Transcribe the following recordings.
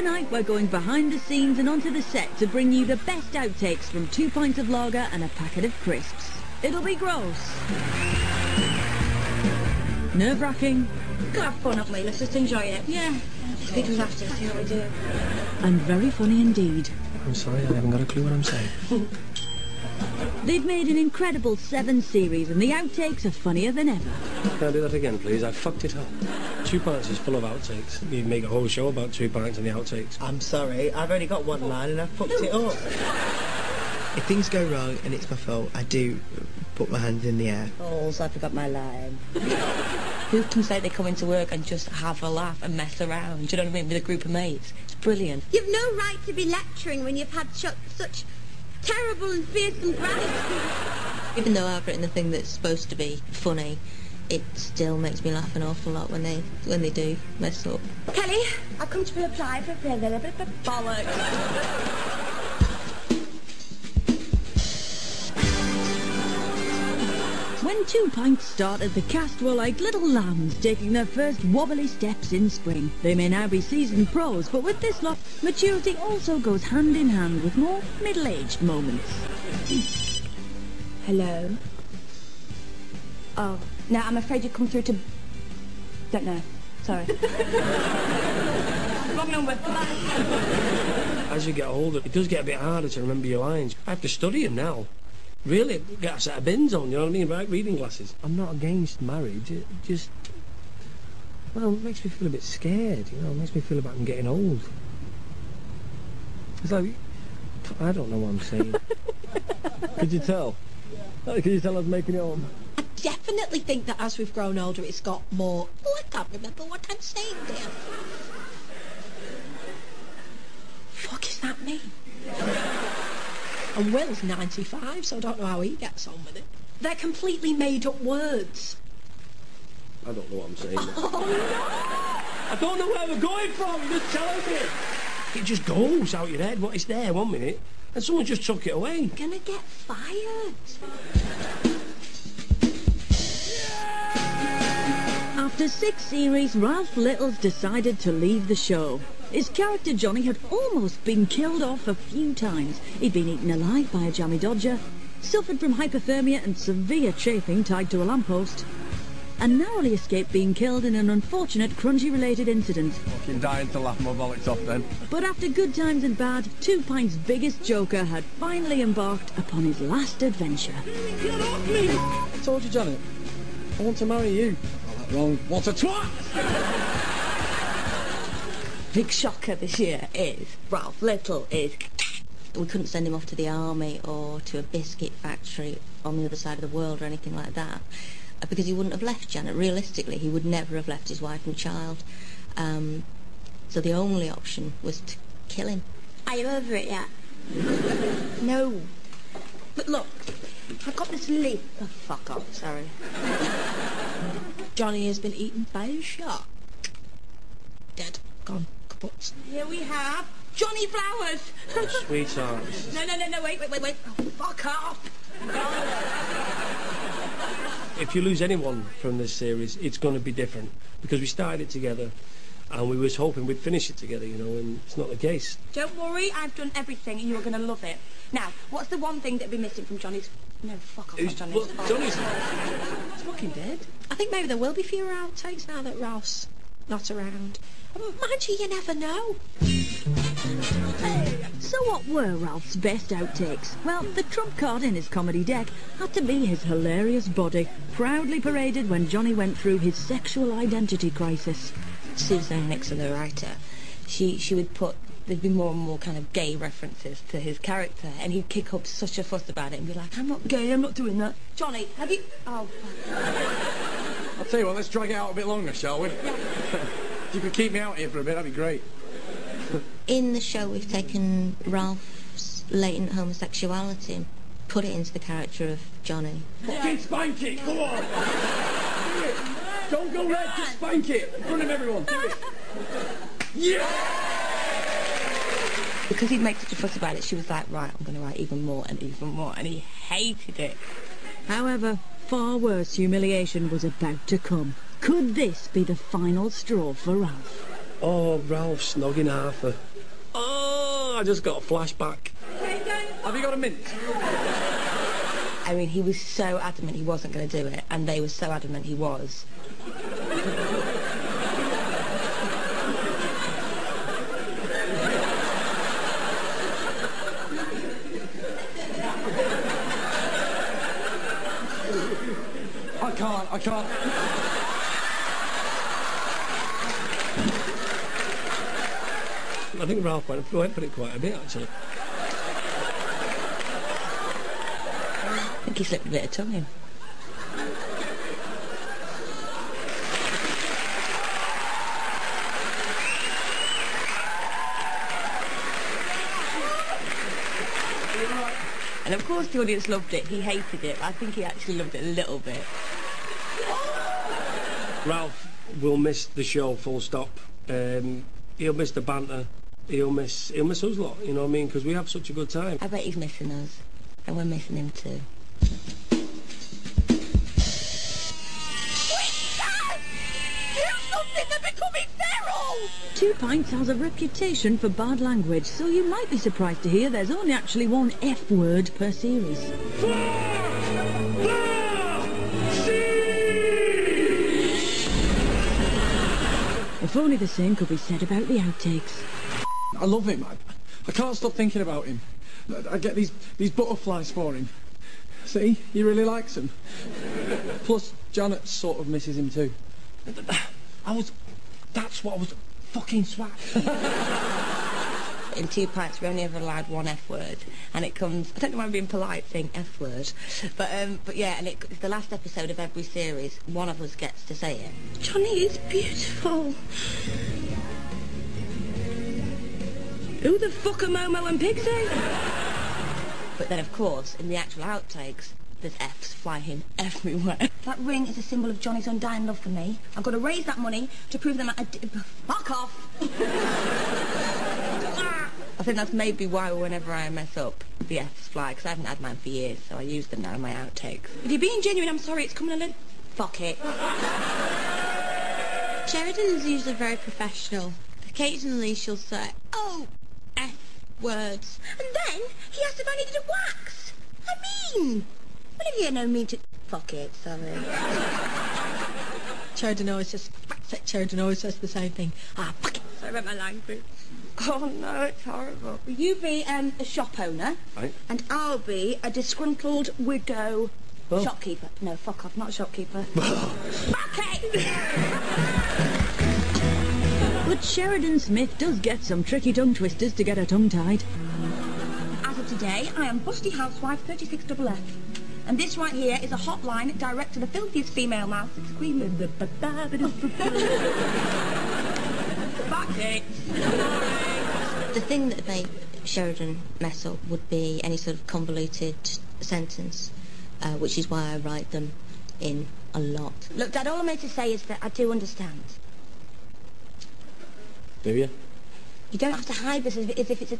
Tonight we're going behind the scenes and onto the set to bring you the best outtakes from 2 pints of lager and a packet of crisps. It'll be gross, nerve-wracking, Go have fun, haven't we? Let's just enjoy it. Yeah. Speak to us after, see what we do. and very funny indeed. I'm sorry, I haven't got a clue what I'm saying. They've made an incredible 7 series and the outtakes are funnier than ever. Can I do that again, please? I fucked it up. 2 pints is full of outtakes. You'd make a whole show about 2 pints and the outtakes. I'm sorry, I've only got one line and I've fucked it up. If things go wrong and it's my fault, I do put my hands in the air. Oh, I forgot my line. Who can say they come into work and just have a laugh and mess around? Do you know what I mean? With a group of mates. It's brilliant. You've no right to be lecturing when you've had such terrible and fearsome gratitude. Even though I've written the thing that's supposed to be funny, it still makes me laugh an awful lot when they do mess up. Kelly, I've come to apply for a privilege. Bollocks. When 2 pints started, the cast were like little lambs taking their first wobbly steps in spring. They may now be seasoned pros, but with this lot, maturity also goes hand in hand with more middle-aged moments. Hello? Oh, no, I'm afraid you come through to... Don't know. Sorry. Wrong number. As you get older, it does get a bit harder to remember your lines. I have to study them now. Really, get a set of bins on, you know what I mean, right? Reading glasses. I'm not against marriage, it just... Well, it makes me feel a bit scared, you know, it makes me feel like I'm getting old. It's like... I don't know what I'm saying. Could you tell? Could you tell I was making it up? I definitely think that as we've grown older, it's got more... Oh, I can't remember what I'm saying there. Fuck is that mean? And Will's 95, so I don't know how he gets on with it. They're completely made-up words. I don't know what I'm saying. Oh, no! I don't know where we're going from, just tell me. It just goes out your head, what is there 1 minute, and someone just took it away. You're gonna get fired. After 6 series, Ralph Little's decided to leave the show. His character Johnny had almost been killed off a few times. He'd been eaten alive by a jammy dodger, suffered from hypothermia and severe chafing tied to a lamppost, and narrowly escaped being killed in an unfortunate crunchy-related incident. Fucking dying to laugh my bollocks off then. But after good times and bad, 2 pints' biggest joker had finally embarked upon his last adventure. Get off me! I told you, Janet, I want to marry you. Oh, that wrong. What a twat! Big shocker this year is Ralph Little is... We couldn't send him off to the army or to a biscuit factory on the other side of the world or anything like that, because he wouldn't have left Janet. Realistically, he would never have left his wife and child. So the only option was to kill him. Are you over it yet? No. But look, I've got this leaf. Oh, fuck off, sorry. Johnny has been eaten by a shark. Dead. Gone. Kaput. Here we have Johnny Flowers. Oh, sweetheart. No, wait. Oh, fuck off. If you lose anyone from this series, it's going to be different, because we started it together and we was hoping we'd finish it together, you know, and it's not the case. Don't worry, I've done everything and you're going to love it. Now, what's the one thing that'd be missing from Johnny's... No, fuck off, not Johnny's. Well, Johnny's... He's fucking dead. I think maybe there will be fewer outtakes now that Ralph's not around. Mind you never know. So what were Ralph's best outtakes? Well, the trump card in his comedy deck had to be his hilarious body, proudly paraded when Johnny went through his sexual identity crisis. Susan Nixon, the writer, she would put... There'd be more and more kind of gay references to his character, and he'd kick up such a fuss about it and be like, I'm not gay, I'm not doing that. Johnny, have you... Oh, fuck. I'll tell you what, let's drag it out a bit longer, shall we? Yeah. If you could keep me out here for a bit, that'd be great. In the show, we've taken Ralph's latent homosexuality and put it into the character of Johnny. Fucking spank it, come on! Do it! Don't go red, just spank it! In front of everyone, do it! Yeah! Because he'd make such a fuss about it, she was like, right, I'm going to write even more, and he hated it. However, far worse humiliation was about to come. Could this be the final straw for Ralph? Oh, Ralph snogging Arthur. I just got a flashback. Have you got a mint? I mean, he was so adamant he wasn't going to do it, and they were so adamant he was. I can't. I think Ralph went for it quite a bit, actually. I think he slipped a bit of tongue in. And of course the audience loved it. He hated it. I think he actually loved it a little bit. Ralph will miss the show, full stop. He'll miss the banter. He'll miss us lot, you know what I mean? Because we have such a good time. I bet he's missing us. And we're missing him too. Two Pints has a reputation for bad language, so you might be surprised to hear there's only actually one F word per series. If only the same could be said about the outtakes. I love him. I can't stop thinking about him. I get these butterflies for him. See, he really likes them. Plus, Janet sort of misses him too. That's what I was fucking swat. In 2 Pints we only ever allowed one F word, and it comes, I don't know why I'm being polite saying F word, but yeah, and it's the last episode of every series, one of us gets to say it. Johnny is beautiful. Who the fuck are Momo and Pixie? But then of course, in the actual outtakes, there's F's flying everywhere. That ring is a symbol of Johnny's undying love for me. I've got to raise that money to prove that fuck off! I think that's maybe why whenever I mess up, the F's fly, because I haven't had mine for years, so I use them now in my outtakes. If you're being genuine, I'm sorry, it's coming a little... Fuck it. Sheridan's usually very professional. Occasionally she'll say, oh, F words. And then he asked if I needed a wax. I mean... Well, if you had no mean to... Fuck it, sorry. Sheridan always says the same thing. Ah, fuck it. Sorry about my language. Oh no, it's horrible. Will you be a shop owner? Right. And I'll be a disgruntled widow Oh. shopkeeper. No, fuck off, not a shopkeeper. Okay! But Sheridan Smith does get some tricky tongue twisters to get her tongue tied. As of today, I am Busty Housewife 36FF. And this right here is a hotline direct to the filthiest female mouth that's screaming. Fuck it. The thing that made Sheridan mess up would be any sort of convoluted sentence, which is why I write them in a lot. Look, Dad, all I'm here to say is that I do understand. Do you? You don't have to hide this as if it's a...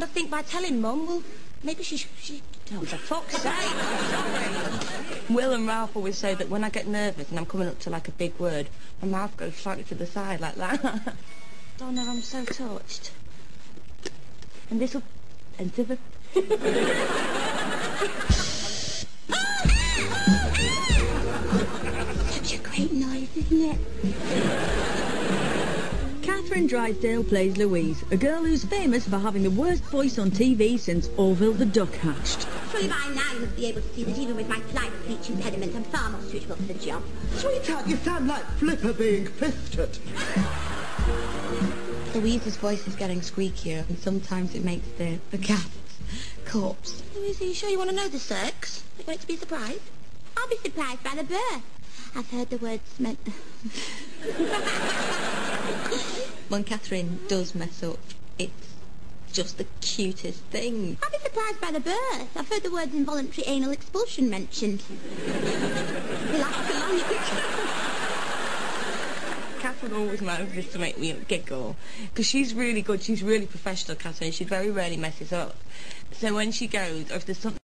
I think by telling Mum, well, maybe she... Oh, for fuck's sake, sorry. Will and Ralph always say that when I get nervous and I'm coming up to like a big word, my mouth goes slightly to the side like that. Donna, I'm so touched. And this'll... And this Such a great noise, isn't it? Catherine Drysdale plays Louise, a girl who's famous for having the worst voice on TV since Orville the Duck hatched. Surely by now you must be able to see that even with my slight speech impediment, I'm far more suitable for the job. Sweetheart, you sound like Flipper being pissed at. Louise's voice is getting squeakier, and sometimes it makes the cat's corpse. Louise, are you sure you want to know the sex? You want it to be a surprise? I'll be surprised by the birth. I've heard the words meant... When Catherine does mess up, it's just the cutest thing. I'll be surprised by the birth. I've heard the words involuntary anal expulsion mentioned. You like the language? Catherine always manages to make me giggle, because she's really good, she's really professional, Catherine, she very rarely messes up. So when she goes, or if there's something